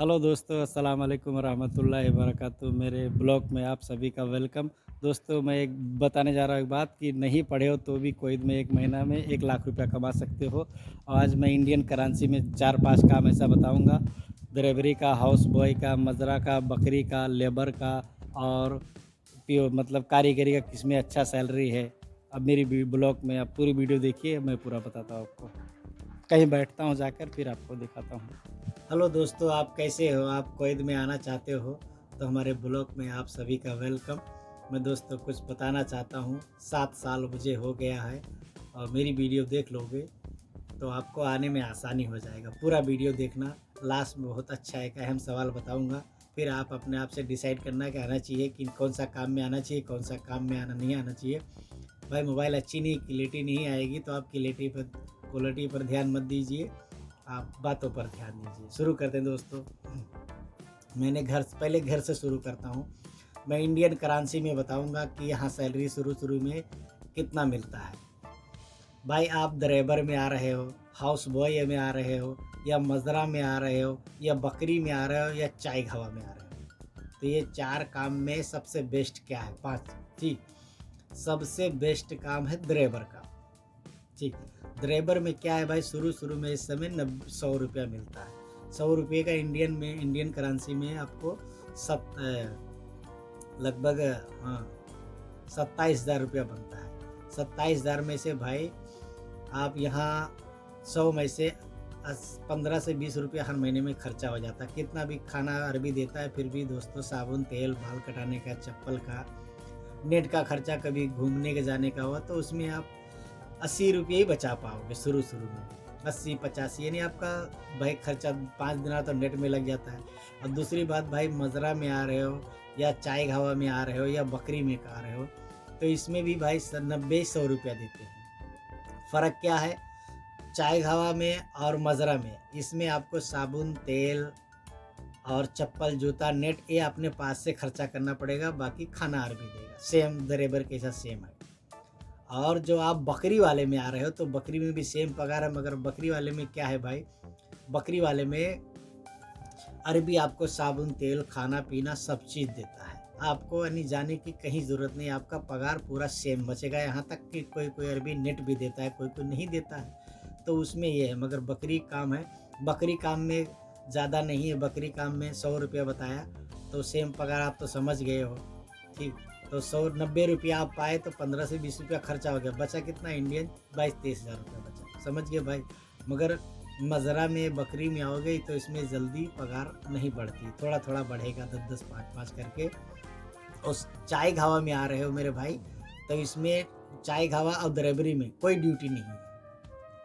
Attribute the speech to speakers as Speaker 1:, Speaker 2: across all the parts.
Speaker 1: Hello दोस्तों, अस्सलाम वालेकुम रहमतुल्लाहि व बरकातहू। मेरे ब्लॉग में आप सभी का वेलकम। दोस्तों, मैं एक बताने जा रहा हूँ एक बात कि नहीं पढ़े हो तो भी कुवैत में 1 महीना में 1 लाख रुपया कमा सकते हो। आज मैं इंडियन करेंसी में 4-5 काम ऐसा बताऊँगा, ड्राइवरी का, हाउस बॉय का, मज़रा का, बकरी का, लेबर का और मतलब कारीगरी का किसमें अच्छा सैलरी है। अब मेरी ब्लॉग में आप पूरी वीडियो देखिए, मैं पूरा बताता हूँ आपको। कहीं बैठता हूँ जाकर फिर आपको दिखाता हूँ। हेलो दोस्तों, आप कैसे हो? आप कुवैत में आना चाहते हो तो हमारे ब्लॉग में आप सभी का वेलकम। मैं दोस्तों कुछ बताना चाहता हूँ। 7 साल मुझे हो गया है और मेरी वीडियो देख लोगे तो आपको आने में आसानी हो जाएगा। पूरा वीडियो देखना, लास्ट में बहुत अच्छा एक अहम सवाल बताऊँगा। फिर आप अपने आप से डिसाइड करना कि आना चाहिए कि कौन सा काम में आना चाहिए, कौन सा काम में आना नहीं आना चाहिए। भाई मोबाइल अच्छी नहीं, क्लियरिटी नहीं आएगी तो आप क्वालिटी पर ध्यान मत दीजिए, आप बातों पर ध्यान दीजिए। शुरू करते हैं दोस्तों। पहले घर से शुरू करता हूँ। मैं इंडियन करेंसी में बताऊँगा कि यहाँ सैलरी शुरू में कितना मिलता है। भाई आप ड्राइवर में आ रहे हो, हाउस बॉय में आ रहे हो, या मज़रा में आ रहे हो, या बकरी में आ रहे हो, या चाय घावा में आ रहे हो, तो ये 4 काम में सबसे बेस्ट क्या है? 5। ठीक, सबसे बेस्ट काम है ड्राइवर का। ठीक, ड्राइवर में क्या है भाई, शुरू में इस समय 100 रुपया मिलता है। 100 रुपये का इंडियन करेंसी में आपको लगभग हाँ 27,000 रुपया बनता है। 27,000 में से भाई आप यहाँ 100 में से 15 से 20 रुपया हर महीने में खर्चा हो जाता है। कितना भी खाना अरबी देता है फिर भी दोस्तों साबुन, तेल, बाल कटाने का, चप्पल का, नेट का खर्चा, कभी घूमने के जाने का हुआ तो उसमें आप 80 रुपये ही बचा पाओगे शुरू में। 80-85 यानी आपका भाई खर्चा 5 दिन तो नेट में लग जाता है। और दूसरी बात भाई, मज़रा में आ रहे हो या चाय घावा में आ रहे हो या बकरी में आ रहे हो तो इसमें भी भाई 90-100 रुपया देते हैं। फ़र्क क्या है चाय घावा में और मज़रा में? इसमें आपको साबुन, तेल और चप्पल, जूता, नेट ये अपने पास से खर्चा करना पड़ेगा, बाकी खाना अरबी देगा। सेम ड्राइवर के साथ सेम है। और जो आप बकरी वाले में आ रहे हो तो बकरी में भी सेम पगार है, मगर बकरी वाले में क्या है भाई, बकरी वाले में अरबी आपको साबुन, तेल, खाना पीना सब चीज़ देता है। आपको यानी जाने की कहीं ज़रूरत नहीं, आपका पगार पूरा सेम बचेगा। यहाँ तक कि कोई अरबी नेट भी देता है, कोई नहीं देता है, तो उसमें ये है। मगर बकरी काम है, बकरी काम में ज़्यादा नहीं है। बकरी काम में 100 रुपया बताया तो सेम पगार आप तो समझ गए हो। ठीक, तो 190 रुपया आप पाए तो 15 से 20 रुपया खर्चा हो गया, बचा कितना इंडियन? 22-23 हज़ार रुपया बचा, समझ गए भाई। मगर मज़रा में, बकरी में आओगे तो इसमें जल्दी पगार नहीं बढ़ती, थोड़ा थोड़ा बढ़ेगा, 10-10, 5-5 करके। उस चाय घावा में आ रहे हो मेरे भाई तो इसमें चाय घावा और ड्राइवरी में कोई ड्यूटी नहीं है।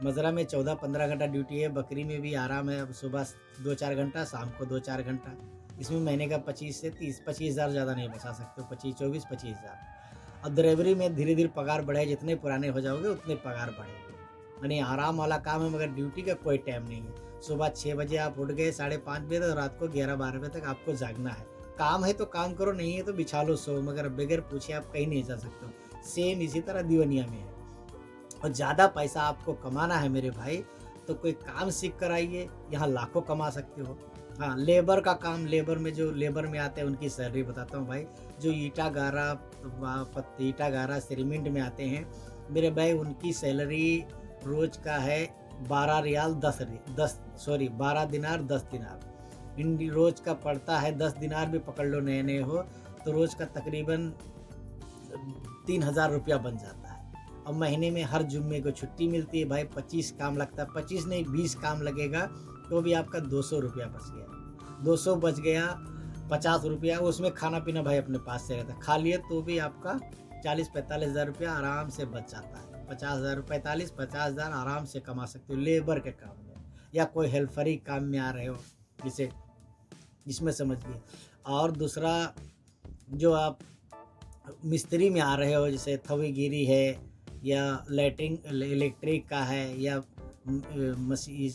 Speaker 1: मज़रा में 14-15 घंटा ड्यूटी है, बकरी में भी आराम है, अब सुबह 2-4 घंटा, शाम को 2-4 घंटा। इसमें महीने का 25 से 30, 25,000 ज़्यादा नहीं बचा सकते हो, 25-24-25,000। और ड्राइवरी में धीरे-धीरे पगार बढ़े, जितने पुराने हो जाओगे उतने पगार बढ़ेंगे। यानी आराम वाला काम है, मगर ड्यूटी का कोई टाइम नहीं है। सुबह 6 बजे आप उठ गए, 5:30 बजे तक, रात को 11-12 बजे तक आपको जागना है। काम है तो काम करो, नहीं है तो बिछा लो, सो, मगर बगैर पूछे आप कहीं नहीं जा सकते हो। सेम इसी तरह दीवनिया में है। और ज़्यादा पैसा आपको कमाना है मेरे भाई तो कोई काम सीख कर आइए, यहाँ लाखों कमा सकते हो। हाँ, लेबर का काम, जो लेबर में आते हैं उनकी सैलरी बताता हूँ भाई। जो ईटा गारा सीमेंट में आते हैं मेरे भाई, उनकी सैलरी रोज का है 12 रियाल 12 दिनार 10 दिनार। रोज का पड़ता है 10 दिनार भी पकड़ लो, नए नए हो तो रोज का तकरीबन 3,000 रुपया बन जाता है। और महीने में हर जुम्मे को छुट्टी मिलती है भाई। 25 काम लगता है, 25 नहीं 20 काम लगेगा तो भी आपका 200 रुपया बच गया। 200 बच गया, 50 रुपया उसमें खाना पीना भाई अपने पास से रहता है, खा लिए तो भी आपका 40-45 हज़ार रुपया आराम से बच जाता है। 50,000, 45-50 हज़ार आराम से कमा सकते हो लेबर के काम में, या कोई हेल्परी काम में आ रहे हो जिसे जिसमें समझिए। और दूसरा, जो आप मिस्त्री में आ रहे हो, जैसे थवीगिरी है, या लैट्रिन इलेक्ट्रिक का है, या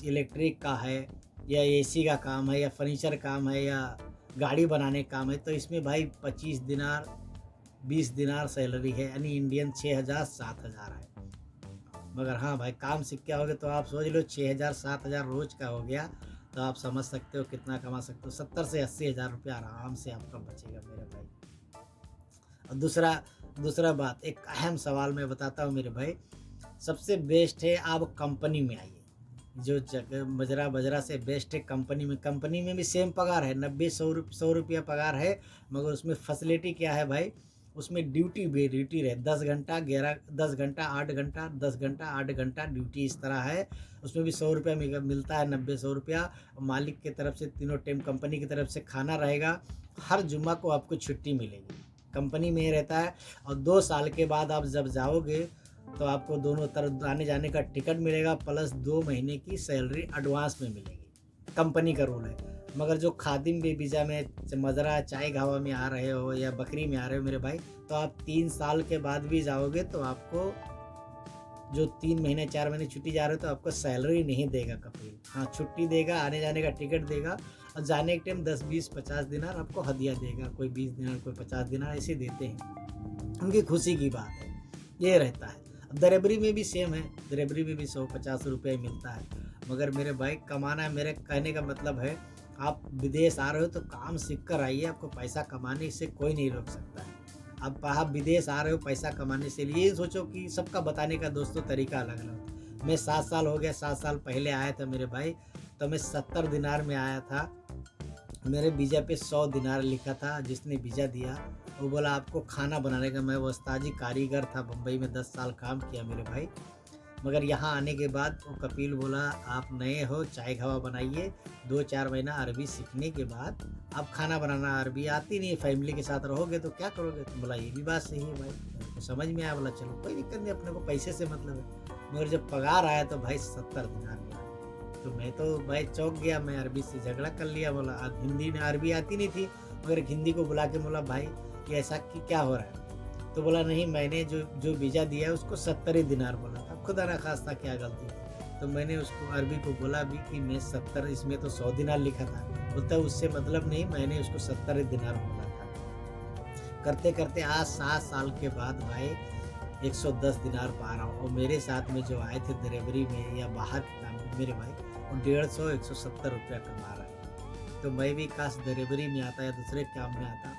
Speaker 1: इलेक्ट्रिक का है, या एसी का काम है, या फर्नीचर काम है, या गाड़ी बनाने काम है, तो इसमें भाई 25 दिनार 20 दिनार सैलरी है, यानी इंडियन 6,000-7,000 है। मगर हाँ भाई, काम सीख के आओगे तो आप सोच लो 6,000-7,000 रोज का हो गया तो आप समझ सकते हो कितना कमा सकते हो। 70 से 80 हज़ार रुपया आराम से आपका बचेगा मेरे भाई। और दूसरा दूसरा बात, एक अहम सवाल मैं बताता हूँ मेरे भाई, सबसे बेस्ट है आप कंपनी में आइए। जो जगह बजरा बजरा से बेस्ट है कंपनी में। कंपनी में भी सेम पगार है, 90 100 रुपया पगार है, मगर उसमें फैसिलिटी क्या है भाई, उसमें ड्यूटी भी ड्यूटी रहे 10 घंटा 10 घंटा 8 घंटा 10 घंटा 8 घंटा ड्यूटी इस तरह है। उसमें भी 100 रुपया मिलता है, 90 100 रुपया। मालिक की तरफ से तीनों टाइम कंपनी की तरफ से खाना रहेगा। हर जुम्मा को आपको छुट्टी मिलेगी, कंपनी में ही रहता है। और 2 साल के बाद आप जब जाओगे तो आपको दोनों तरफ आने जाने का टिकट मिलेगा, प्लस 2 महीने की सैलरी एडवांस में मिलेगी। कंपनी का रूल है। मगर जो खादिम बे वीज़ा में मजरा चाय गावा में आ रहे हो या बकरी में आ रहे हो मेरे भाई, तो आप 3 साल के बाद भी जाओगे तो आपको जो 3 महीने 4 महीने छुट्टी जा रहे हो तो आपको सैलरी नहीं देगा कपिल। हाँ, छुट्टी देगा, आने जाने का टिकट देगा, और जाने के टाइम 10 20 50 दिनार आपको हदिया देगा। कोई 20 दिनार, कोई 50 दिनार ऐसे देते हैं, उनकी खुशी की बात है, ये रहता है। डिलीवरी में भी सेम है, डिलीवरी में भी 100-50 रुपये मिलता है। मगर मेरे भाई कमाना है, मेरे कहने का मतलब है, आप विदेश आ रहे हो तो काम सीख कर आइए, आपको पैसा कमाने से कोई नहीं रोक सकता है। अब आप विदेश आ रहे हो पैसा कमाने से, ये सोचो कि सबका बताने का दोस्तों तरीका अलग अलग। मैं 7 साल हो गया, 7 साल पहले आया था मेरे भाई, तो मैं 70 दिनार में आया था। मेरे वीज़ा पे 100 दिनार लिखा था। जिसने वीज़ा दिया वो बोला आपको खाना बनाने का। मैं वस्ताजी कारीगर था, बम्बई में 10 साल काम किया मेरे भाई। मगर यहाँ आने के बाद वो कपिल बोला आप नए हो, चाय घावा बनाइए, 2-4 महीना अरबी सीखने के बाद आप खाना बनाना। अरबी आती नहीं, फैमिली के साथ रहोगे तो क्या करोगे। तो बोला ये भी बात सही है भाई, तो समझ में आया। बोला चलो कोई दिक्कत नहीं, अपने को पैसे से मतलब है। मगर जब पगार आया तो भाई 70 दिनार मिला। तो मैं तो भाई चौंक गया, मैं अरबी से झगड़ा कर लिया। बोला हिंदी में अरबी आती नहीं थी, मगर हिंदी को बुला के बोला भाई ये ऐसा कि क्या हो रहा है। तो बोला नहीं, मैंने जो जो वीज़ा दिया है उसको 70 ही दिनार बोला था, खुदा ना खास्ता क्या गलती थी। तो मैंने उसको अरबी को बोला भी कि मैं 70, इसमें तो 100 दिनार लिखा था। बोलता उससे मतलब नहीं, मैंने उसको 70 ही दिनार बोला था। करते करते आज 7 साल के बाद भाई 110 दिनार पा रहा हूँ। और मेरे साथ में जो आए थे डिलीवरी में या बाहर के काम में मेरे भाई, वो 150-170 रुपया कमा रहा है। तो मैं भी काश डिलीवरी में आता या दूसरे काम में आता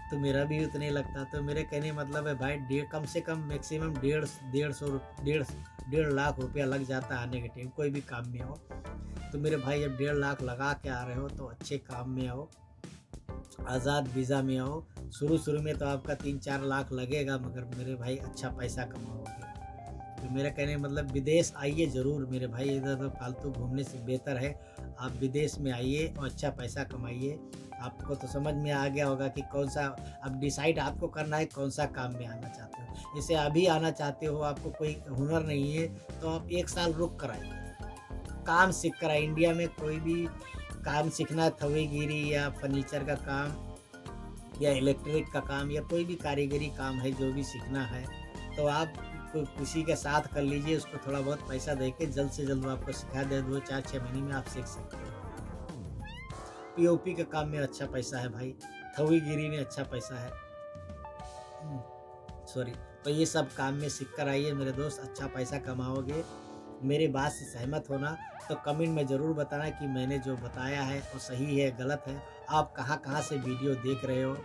Speaker 1: तो मेरा भी उतने लगता। तो मेरे कहने मतलब है भाई, कम से कम मैक्सिमम 1.5 लाख रुपया लग जाता है आने के टाइम, कोई भी काम में हो। तो मेरे भाई जब 1.5 लाख लगा के आ रहे हो तो अच्छे काम में आओ, आज़ाद वीज़ा में आओ। शुरू में तो आपका 3-4 लाख लगेगा, मगर मेरे भाई अच्छा पैसा कमाओगे। तो मेरा कहने मतलब विदेश आइए ज़रूर मेरे भाई, इधर तो फालतू घूमने से बेहतर है आप विदेश में आइए और अच्छा पैसा कमाइए। आपको तो समझ में आ गया होगा कि कौन सा, अब डिसाइड आपको करना है कौन सा काम में आना चाहते हो। जैसे अभी आना चाहते हो, आपको कोई हुनर नहीं है तो आप 1 साल रुक कर आइए, काम सीख कर आइए। इंडिया में कोई भी काम सीखना, थवेगिरी या फर्नीचर का काम या इलेक्ट्रिक का काम या कोई भी कारीगरी काम है जो भी सीखना है, तो आप किसी के साथ कर लीजिए, उसको थोड़ा बहुत पैसा देके जल्द से जल्द वो आपको सिखा दे, 2-4-6 महीने में आप सीख सकते हो। पीओपी के काम में अच्छा पैसा है भाई, थवीगिरी में अच्छा पैसा है, सॉरी। तो ये सब काम में सीख कर आइए मेरे दोस्त, अच्छा पैसा कमाओगे। मेरी बात से सहमत होना तो कमेंट में ज़रूर बताना कि मैंने जो बताया है वो सही है गलत है। आप कहाँ से वीडियो देख रहे हो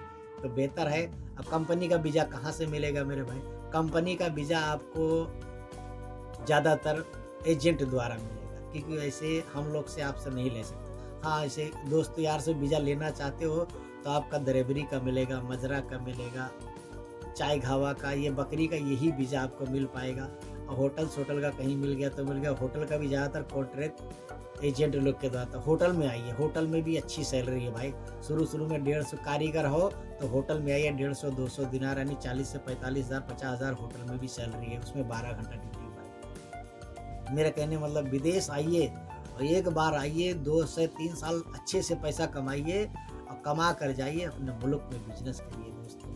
Speaker 1: तो बेहतर है। अब कंपनी का वीज़ा कहाँ से मिलेगा मेरे भाई, कंपनी का वीज़ा आपको ज़्यादातर एजेंट द्वारा मिलेगा, क्योंकि ऐसे हम लोग से आपसे नहीं ले सकते। हाँ, ऐसे दोस्त यार से वीज़ा लेना चाहते हो तो आपका डिलीवरी का मिलेगा, मजरा का मिलेगा, चाय घावा का, ये बकरी का, यही वीज़ा आपको मिल पाएगा। और होटल का कहीं मिल गया तो मिल गया। होटल का भी ज़्यादातर कॉन्ट्रैक्ट एजेंट लोग के द्वारा। तो होटल में आइए, होटल में भी अच्छी सैलरी है भाई। शुरू में 150 कारीगर हो तो होटल में आइए, 150-200 दिनार यानी 40 से 45 हज़ार 50 हज़ार होटल में भी सैलरी है, उसमें 12 घंटा ड्यूटी भाई। मेरा कहने मतलब विदेश आइए और एक बार आइए, 2 से 3 साल अच्छे से पैसा कमाइए और कमा कर जाइए, अपने मुल्क में बिजनेस करिए दोस्तों।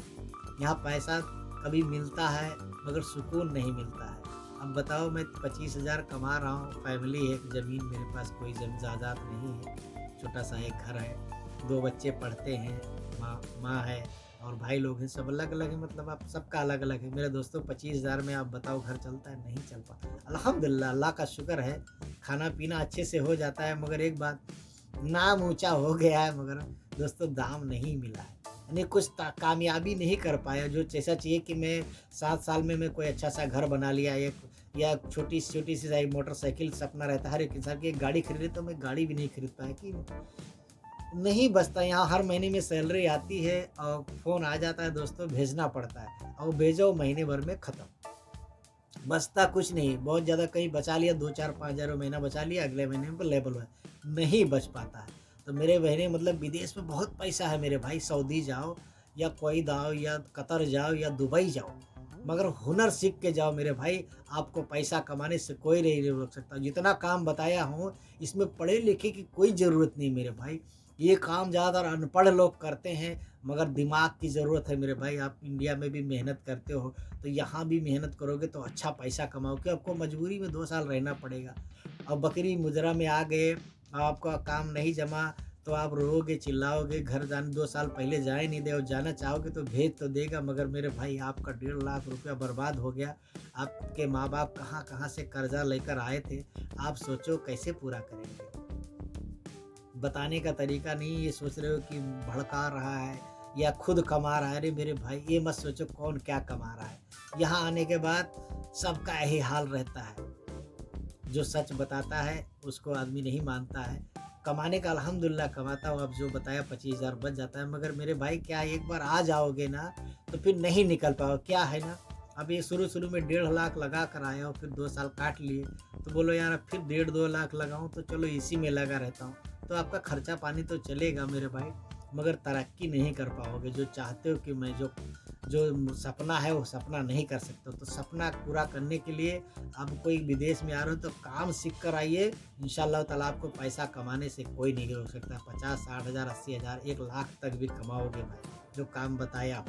Speaker 1: यहाँ पैसा कभी मिलता है मगर सुकून नहीं मिलता है। अब बताओ, मैं 25 हज़ार कमा रहा हूँ, फैमिली है, ज़मीन मेरे पास कोई जायदाद नहीं है, छोटा सा एक घर है, 2 बच्चे पढ़ते हैं, माँ है और भाई लोग हैं, सब अलग अलग है। मतलब आप सबका अलग अलग है मेरे दोस्तों। 25 हज़ार में आप बताओ घर चलता है? नहीं चल पाता। अल्हम्दुलिल्लाह, अल्लाह का शुक्र है, खाना पीना अच्छे से हो जाता है। मगर एक बात, नाम ऊंचा हो गया है, मगर दोस्तों दाम नहीं मिला है। यानी कुछ कामयाबी नहीं कर पाया जो जैसा चाहिए कि मैं 7 साल में मैं कोई अच्छा सा घर बना लिया, एक या छोटी छोटी सी मोटरसाइकिल सपना रहता है हर एक इंसान की, एक गाड़ी खरीदे, तो मैं गाड़ी भी नहीं खरीद पाया कि नहीं बचता। यहाँ हर महीने में सैलरी आती है और फ़ोन आ जाता है दोस्तों, भेजना पड़ता है और भेजो महीने भर में ख़त्म, बचता कुछ नहीं। बहुत ज़्यादा कहीं बचा लिया, 2-4-5 हज़ार महीना बचा लिया, अगले महीने में लेवल है, नहीं बच पाता है। तो मेरे बहने मतलब विदेश में बहुत पैसा है मेरे भाई, सऊदी जाओ या कुवैत जाओ या कतर जाओ या दुबई जाओ, मगर हुनर सीख के जाओ मेरे भाई, आपको पैसा कमाने से कोई नहीं रोक सकता। जितना काम बताया हूँ इसमें पढ़े लिखे की कोई ज़रूरत नहीं मेरे भाई, ये काम ज़्यादातर अनपढ़ लोग करते हैं, मगर दिमाग की ज़रूरत है मेरे भाई। आप इंडिया में भी मेहनत करते हो तो यहाँ भी मेहनत करोगे तो अच्छा पैसा कमाओगे। आपको मजबूरी में 2 साल रहना पड़ेगा। अब बकरी मुजरा में आ गए, आपका काम नहीं जमा तो आप रोओगे चिल्लाओगे, घर जाने 2 साल पहले जाए नहीं दे, और जाना चाहोगे तो भेज तो देगा, मगर मेरे भाई आपका 1.5 लाख रुपया बर्बाद हो गया। आपके माँ बाप कहाँ कहाँ से कर्जा लेकर आए थे, आप सोचो कैसे पूरा करेंगे। बताने का तरीका नहीं, ये सोच रहे हो कि भड़का रहा है या खुद कमा रहा है। अरे मेरे भाई ये मत सोचो कौन क्या कमा रहा है, यहाँ आने के बाद सबका यही हाल रहता है। जो सच बताता है उसको आदमी नहीं मानता है। कमाने का अल्हम्दुलिल्लाह कमाता हूँ, अब जो बताया 25,000 बच जाता है, मगर मेरे भाई क्या एक बार आ जाओगे ना तो फिर नहीं निकल पाओ। क्या है ना, अब ये शुरू में 1.5 लाख लगा कर आया हो, फिर 2 साल काट लिए तो बोलो यार अब फिर 1.5-2 लाख लगाऊं, तो चलो इसी में लगा रहता हूँ। तो आपका खर्चा पानी तो चलेगा मेरे भाई, मगर तरक्की नहीं कर पाओगे। जो चाहते हो कि मैं जो जो सपना है वो सपना नहीं कर सकते, तो सपना पूरा करने के लिए आप कोई विदेश में आ रहे हो तो काम सीख कर आइए। इंशाल्लाह ताला आपको पैसा कमाने से कोई नहीं रोक सकता। 50-60 हज़ार 80 हज़ार 1 लाख तक भी कमाओगे भाई, जो काम बताया हो।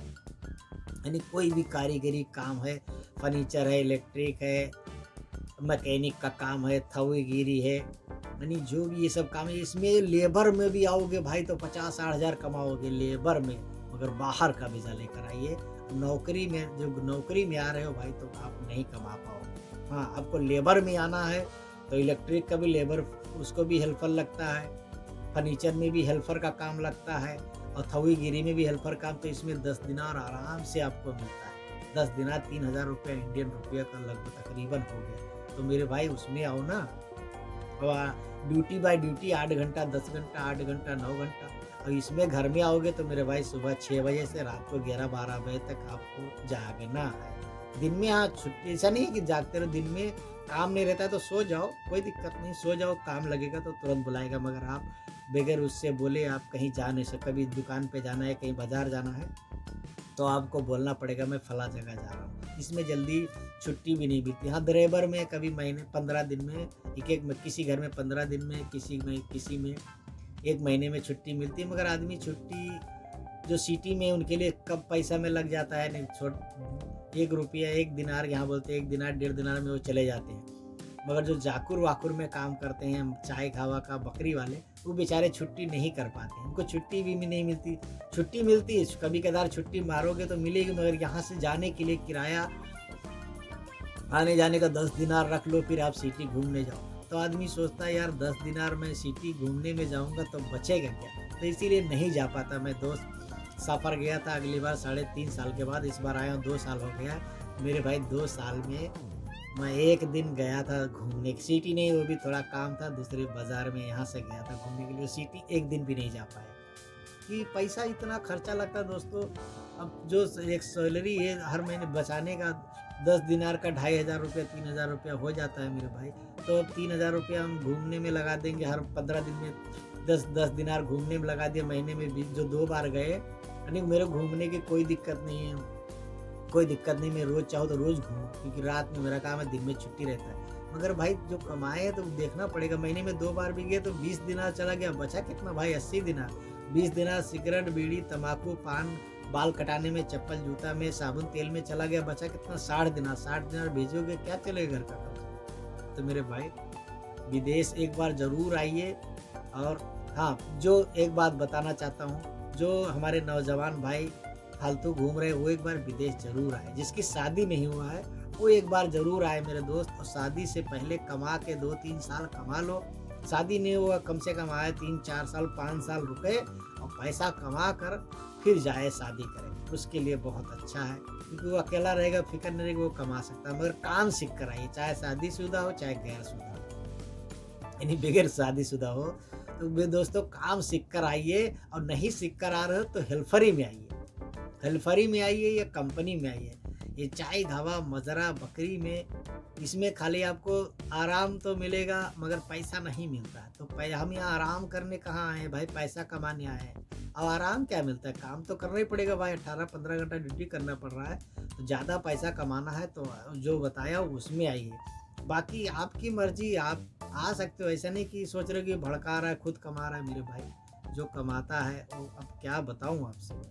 Speaker 1: यानी कोई भी कारीगरी काम है, फर्नीचर है, इलेक्ट्रिक है, मैकेनिक का काम है, थवीगिरी है, यानी जो भी ये सब काम है, इसमें लेबर में भी आओगे भाई तो 50-60 हज़ार कमाओगे लेबर में, मगर बाहर का वीज़ा लेकर आइए। नौकरी में जो नौकरी में आ रहे हो भाई तो आप नहीं कमा पाओगे। हाँ, आपको लेबर में आना है तो इलेक्ट्रिक का भी लेबर, उसको भी हेल्पर लगता है, फर्नीचर में भी हेल्पर का काम लगता है, और थवीगिरी में भी हेल्पर काम। तो इसमें 10 दिनार आराम से आपको मिलता है। 10 दिनार 3,000 रुपया इंडियन रुपया का लगभग तकरीबन हो गया। तो मेरे भाई उसमें आओ ना, और ड्यूटी बाय ड्यूटी 8 घंटा 10 घंटा 8 घंटा 9 घंटा, और इसमें घर में आओगे तो मेरे भाई सुबह 6 बजे से रात को 11-12 बजे तक आपको जागना है। दिन में हाँ छुट्टी, ऐसा नहीं है कि जागते रहो, दिन में काम नहीं रहता है तो सो जाओ, कोई दिक्कत नहीं, सो जाओ, काम लगेगा तो तुरंत बुलाएगा, मगर आप बगैर उससे बोले आप कहीं जा नहीं सकते। कभी दुकान पे जाना है, कहीं बाजार जाना है तो आपको बोलना पड़ेगा मैं फला जगह जा रहा हूँ। इसमें जल्दी छुट्टी भी नहीं मिलती। हाँ, ड्राइवर में कभी महीने 15 दिन में एक किसी घर में 15 दिन में, किसी में 1 महीने में छुट्टी मिलती है, मगर आदमी छुट्टी जो सिटी में उनके लिए कब पैसा में लग जाता है, नहीं 1 रुपया 1 दिनार, यहाँ बोलते हैं 1 दिनार 1.5 दिनार में वो चले जाते हैं। मगर जो जाकुर वाकुर में काम करते हैं, चाय खावा का बकरी वाले, वो बेचारे छुट्टी नहीं कर पाते, उनको छुट्टी भी नहीं मिलती। छुट्टी मिलती है कभी कदार, छुट्टी मारोगे तो मिलेगी, मगर यहाँ से जाने के लिए किराया आने जाने का 10 दिनार रख लो, फिर आप सिटी घूमने जाओ। तो आदमी सोचता है यार 10 दिनार में सिटी घूमने में जाऊँगा तो बचेगा क्या, तो इसीलिए नहीं जा पाता। मैं दोस्त सफ़र गया था अगली बार 3.5 साल के बाद, इस बार आया हूँ 2 साल हो गया मेरे भाई। 2 साल में मैं 1 दिन गया था घूमने, सिटी नहीं, वो भी थोड़ा काम था दूसरे बाज़ार में, यहाँ से गया था घूमने के लिए। सिटी 1 दिन भी नहीं जा पाया कि पैसा इतना खर्चा लगता है दोस्तों। अब जो एक सैलरी है हर महीने बचाने का 10 दिनार का 2,500 रुपया 3,000 रुपया हो जाता है मेरे भाई। तो 3,000 रुपया हम घूमने में लगा देंगे, हर 15 दिन में 10 दिनार घूमने में लगा दिया, महीने में 20, जो 2 बार गए। यानी मेरे घूमने की कोई दिक्कत नहीं है, कोई दिक्कत नहीं, मैं रोज़ चाहूँ तो रोज़ घूमूँ, क्योंकि रात में मेरा काम है, दिन में छुट्टी रहता है। मगर भाई जो कमाए तो देखना पड़ेगा। महीने में 2 बार भी गए तो 20 दिनार चला गया, बचा कितना भाई 80 दिनार। 20 दिनार सिगरेट बीड़ी तम्बाकू पान बाल कटाने में, चप्पल जूता में, साबुन तेल में चला गया, बचा कितना 60 दिनार। 60 दिनार भेजोगे क्या चलेगा घर का खर्च। तो मेरे भाई विदेश एक बार ज़रूर आइए। और हाँ, जो एक बात बताना चाहता हूँ, जो हमारे नौजवान भाई फालतू घूम रहे वो एक बार विदेश ज़रूर आए। जिसकी शादी नहीं हुआ है वो एक बार ज़रूर आए मेरे दोस्त, और शादी से पहले कमा के 2-3 साल कमा लो, शादी नहीं हुआ, कम से कम आए 3-4 साल 5 साल रुके और पैसा कमा कर फिर जाए शादी करे, उसके लिए बहुत अच्छा है, क्योंकि वो अकेला रहेगा, फिक्र नहीं रहेगी, वो कमा सकता है। मगर काम सीख कर आइए, चाहे शादीशुदा हो चाहे गैरशुदा हो, यानी बगैर शादीशुदा हो। तो मेरे दोस्तों काम सीख कर आइए, और नहीं सीख कर आ रहे हो तो हेल्फरी में आइए, हेल्फरी में आइए या कंपनी में आइए। ये चाय ढाबा मजरा बकरी में, इसमें खाली आपको आराम तो मिलेगा मगर पैसा नहीं मिलता है। तो हम यहाँ आराम करने कहाँ आए हैं भाई, पैसा कमाने आए हैं। अब आराम क्या मिलता है, काम तो करना ही पड़ेगा भाई, 18-15 घंटा ड्यूटी करना पड़ रहा है। तो ज़्यादा पैसा कमाना है तो जो बताया उसमें आइए, बाकी आपकी मर्जी, आप आ सकते हो। ऐसा नहीं कि सोच रहे हो कि भड़का रहा है, खुद कमा रहा है। मेरे भाई जो कमाता है वो, अब क्या बताऊँ आपसे,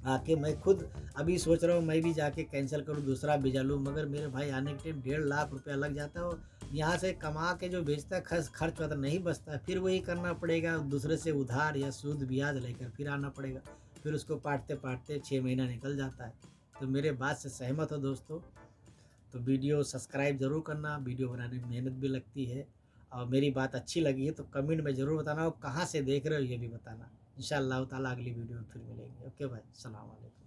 Speaker 1: आके मैं खुद अभी सोच रहा हूँ मैं भी जाके कैंसिल करूँ, दूसरा वीज़ा लूँ, मगर मेरे भाई आने के टाइम 1.5 लाख रुपया लग जाता है। यहाँ से कमा के जो बेचता है खर्च वाता नहीं बचता है, फिर वही करना पड़ेगा, दूसरे से उधार या सूद ब्याज लेकर फिर आना पड़ेगा, फिर उसको पाटते पाटते 6 महीना निकल जाता है। तो मेरे बात से सहमत हो दोस्तों, तो वीडियो सब्सक्राइब ज़रूर करना, वीडियो बनाने में मेहनत भी लगती है। और मेरी बात अच्छी लगी है तो कमेंट में ज़रूर बताना, और कहाँ से देख रहे हो ये भी बताना। इंशाअल्लाह ताला अगली वीडियो में फिर मिलेंगे। ओके भाई, सलाम अलैकुम।